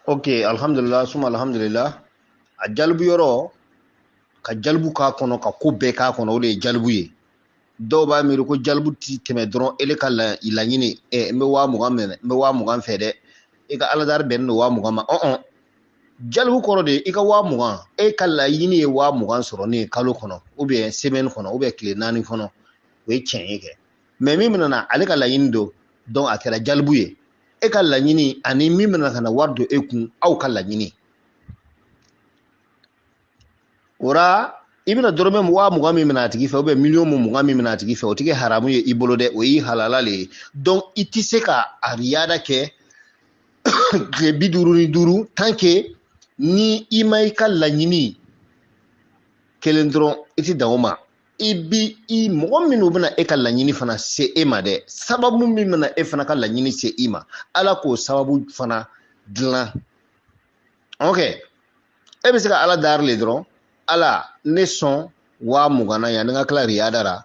Okay, alhamdulillah, suma alhamdulillah. A jalbu yɔrɔ ka jalbu k'a kɔnɔ ka ko bɛɛ k'a kɔnɔ o de ye jalbu ye. Dɔw b'a miiri ko jalbu ti tɛmɛ dɔrɔn ele ka laɲini n bɛ 20,000 minɛ n bɛ 20,000 fɛ dɛ i ka aladari bɛnnen don 20,000 ma jalbu kɔrɔ de i ka 20,000 e ka laɲini ye 20,000 sɔrɔ ne kalo kɔnɔ ou bien semaine kɔnɔ ou bien tile 4 kɔnɔ o ye tiɲɛ ye kɛ mais min bɛna ale ka laɲini don donc a kɛra jalbu ye e ka laɲini ani min bɛna ka na wari don e kun aw ka laɲini ora i bɛna dɔrɔmɛ 20,000 min minɛ a tigi fɛ ou bien million 20 min minɛ a tigi fɛ o tigi haramu ye i bolo dɛ o y'i halala le ye donc i tɛ se ka a riyada kɛ tile 55 tant que ni i ma i ka laɲini kelen dɔrɔn i tɛ dan o ma i mɔgɔ minnu bɛna e ka laɲini fana se e ma dɛ sababu min bɛna e fana ka laɲini se i ma ala k'o sababu fana dilan ok e bɛ se ka ala dari le dɔrɔn ala ne sɔn 20,000 na yanni n ka tila riyada la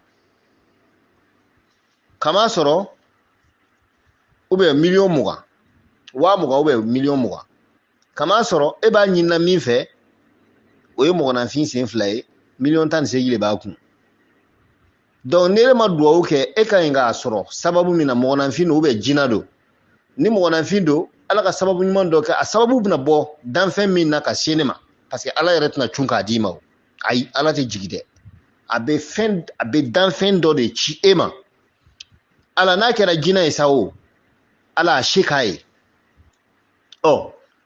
kama sɔrɔ ou bien million 20 20,000 ou bien million 20 kama sɔrɔ e b'a ɲinina min fɛ o ye mɔgɔninfin sen 2 ye million 18 de b'a kun donc ne ma duwawu kɛ e ka ɲi k'a sɔrɔ sababu min na mɔgɔninfin don ou bien jinɛ don ni mɔgɔninfin don ala ka sababu ɲuman dɔ kɛ a sababu bɛna bɔ danfɛn min na ka se ne ma parce que ala yɛrɛ tɛna cun k'a d'i ma ayi ala tɛ jigi dɛ a bɛ danfɛn dɔ de ci e ma ala n'a kɛra jinɛ ye sa o ala a se k'a ye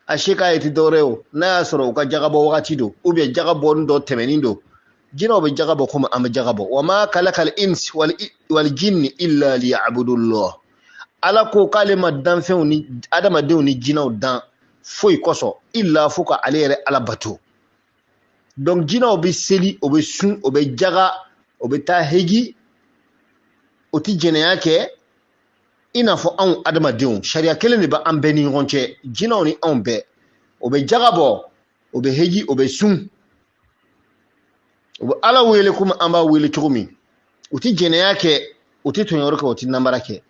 a se k'a ye tɛ dɔwɛrɛ ye o n'a y'a sɔrɔ u ka jagabɔ wagati don ou bien jagabɔnin dɔ tɛmɛnin don jinɛw bɛ jagabɔ komi an bɛ jagabɔ wa ma kalakal ins wal jinni illa liya'budullah ala ko k'ale ma danfɛnw ni adamadenw ni jinɛw dan foyi kɔsɔn illa fo ka ale yɛrɛ ala bato donc jinɛw bɛ seli o bɛ sun o bɛ jaga o bɛ taa hegi o tɛ jɛnɛya kɛ i n'a fɔ anw adamadenw sariya kelen de bɛ an bɛɛ ni ɲɔgɔn cɛ jinɛw ni anw bɛɛ o bɛ jaga bɔ o bɛ hegi o bɛ sun o bɛ ala wele komi an b'a wele cogo min o tɛ jɛnɛya kɛ o tɛ tɔɲɔgɔn kɛ o tɛ namara kɛ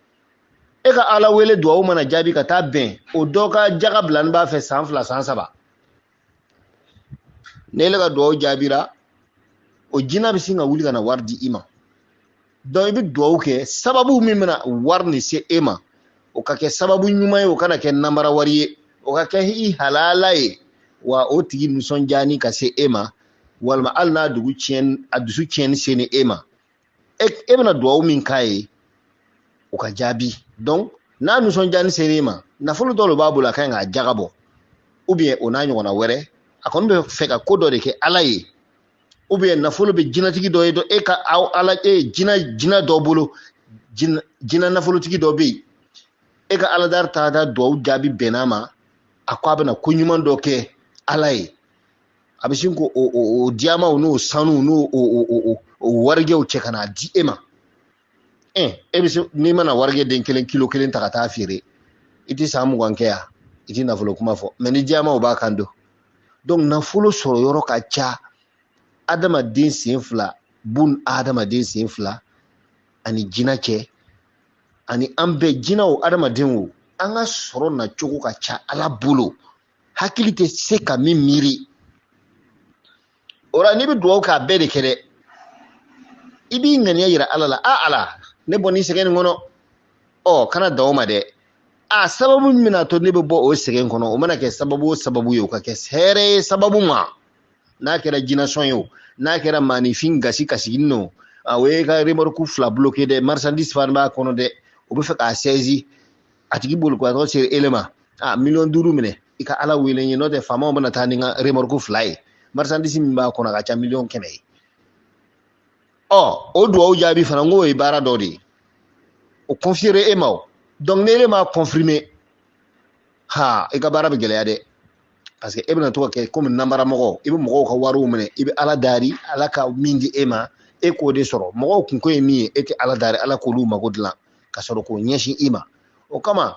e ka ala wele duwawu mana jaabi ka taa bɛn o dɔ ka jaga bilani b'a fɛ san 2 san 3 ne ele ka duwawu jaabira o jinɛ bɛ sin ka wuli ka na wari di i ma donc i bɛ duwawu kɛ sababu min bɛna wari nin se e ma o ka kɛ sababu ɲuman ye o kana kɛ namara wari ye o ka kɛ i halala ye wa o tigi nisɔndiyani ka se e ma walima hali n'a dusu tiɲɛni se ni e ma e bɛna duwawu min k'a ye o ka jaabi donc n'a nisɔndiyani se e ma nafolo dɔ de b'a bolo a ka ɲi k'a jaga bɔ ou bien o n'a ɲɔgɔnna wɛrɛ a kɔni bɛ fɛ ka ko dɔ de kɛ ala ye ou bien nafolo bɛ jinɛtigi dɔ ye e ka ala jinɛ dɔ bolo jinɛ nafolotigi dɔ bɛ yen e ka aladari ta duwawu jaabi bɛnna ma a ko a bɛna ko ɲuman dɔ kɛ ala ye a bɛ sin ko o diyamaw n'o sanu n'o warijɛw cɛ ka n'a di e ma e bɛ se n'i mana warijɛ den kelen kilo 1 ta ka taa feere i tɛ san 20 kɛ yan i tɛ nafolo kuma fɔ mais ni diyamaw b'a kan don donc nafolo sɔrɔ yɔrɔ ka ca adamaden sen 2 bun adamaden sen 2 ani jinɛ cɛ ani an bɛɛ jinɛw adamaden o an ka sɔrɔ na cogo ka ca ala bolo hakili tɛ se ka min miiri ora n'i bɛ duwawu k'a bɛɛ de kɛ dɛ i b'i ŋaniya yira ala la ala ne bɔ ni sɛgɛn nin kɔnɔ kana dan o ma dɛ sababu min bɛna to ne bɛ bɔ o sɛgɛn kɔnɔ o mana kɛ sababu o sababu ye o ka kɛ hɛrɛ ye sababu ma n'a kɛra jinɛsɔn ye o n'a kɛra maanifin gasi kasigi nɔ o ye ka remorque 2 bloqué dɛ marchandise fana b'a kɔnɔ dɛ o bɛ fɛ k'a saisi a tigi bolo ko a tɔgɔ seri ele ma million 5 minɛ i ka ala wele ye n'o tɛ faamaw bɛna taa ni ka remorque 2 ye marchandise min b'a kɔnɔ a ka ca million 100 ye o duwawu jaabi fana n k'o ye baara dɔ de ye o confirmer e ma o donc n'ele m'a confirmer i ka baara bɛ gɛlɛya dɛ parce que e bɛna to ka kɛ komi namaramɔgɔ i bɛ mɔgɔw ka wariw minɛ i bɛ ala dari ala ka min di e ma e k'o de sɔrɔ mɔgɔw kun ko ye min ye e tɛ ala dari ala k'olu mago dilan ka sɔrɔ k'o ɲɛsin i ma o kama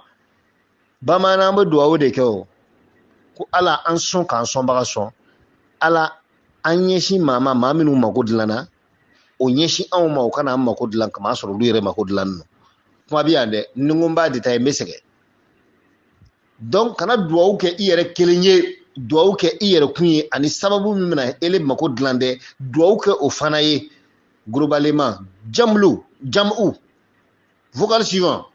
bamanan bɛ duwawu de kɛ o ko ala an sɔn k'an sɔnbaga sɔn ala an ɲɛsin maa minnu mago dilanna o ɲɛsin anw ma o kana an mako dilan kama sɔrɔ olu yɛrɛ mako dilan nɔ kuma bɛ yan dɛ ni ko n b'a détaillé n bɛ sɛgɛn donc kana duwawu kɛ i yɛrɛ kelen ye duwawu kɛ i yɛrɛ kun ye ani sababu min bɛna ele mako dilan dɛ duwawu kɛ o fana ye globalement jamu vocal suivant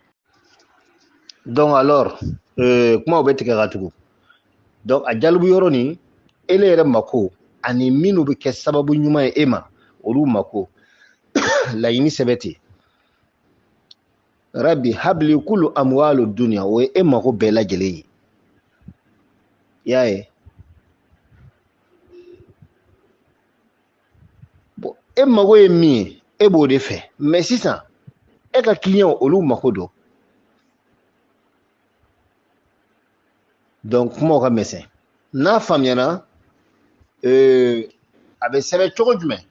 donc alors kuma bɛ tigɛ ka tugu donc a jalibu yɔrɔ ni ele yɛrɛ mako ani minnu bɛ kɛ sababu ɲuman ye e ma olu mako laɲini sɛbɛ ten Rabbi habli kullu amwalu dunya o ye e mako bɛɛ lajɛlen ye y'a ye bon e mago ye min ye e b'o de fɛ mais sisan e ka client olu mako don donc kumaw ka misɛn n'a faamuyana a bɛ sɛbɛn cogo jumɛn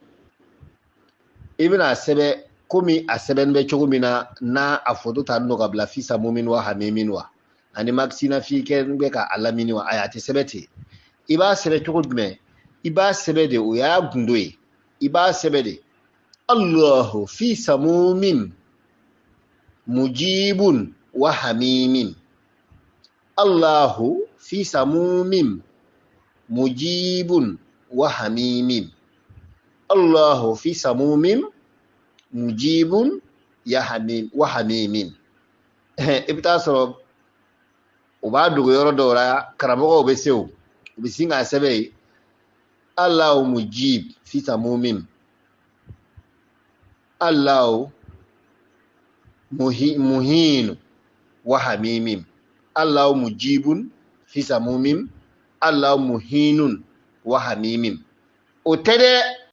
i bɛna sɛbɛn komi a sɛbɛn bɛ cogo min na n'a a foto ta n'o ka bila fisa mumin wa hamimin wa ani maxina fi kɛ bɛ ka a lamini wa ayi a tɛ sɛbɛn ten i b'a sɛbɛn cogo jumɛn i b'a sɛbɛn de o y'a gundo ye i b'a sɛbɛn de Allahu fi samumin mujibun wa hamimin Allahu fi samumin mujibun wa hamimin Allahu fi samumin mujibun ya hamim wa hamimin i bɛ taa sɔrɔ u b'a dogo yɔrɔ dɔw la karamɔgɔw bɛ se u bɛ sin k'a sɛbɛn ye Allahu mujib fi samumin Allahu muhin wa hamimim Allahu mujibun fi samumin Allahu muhinun wa hamimim o tɛ dɛ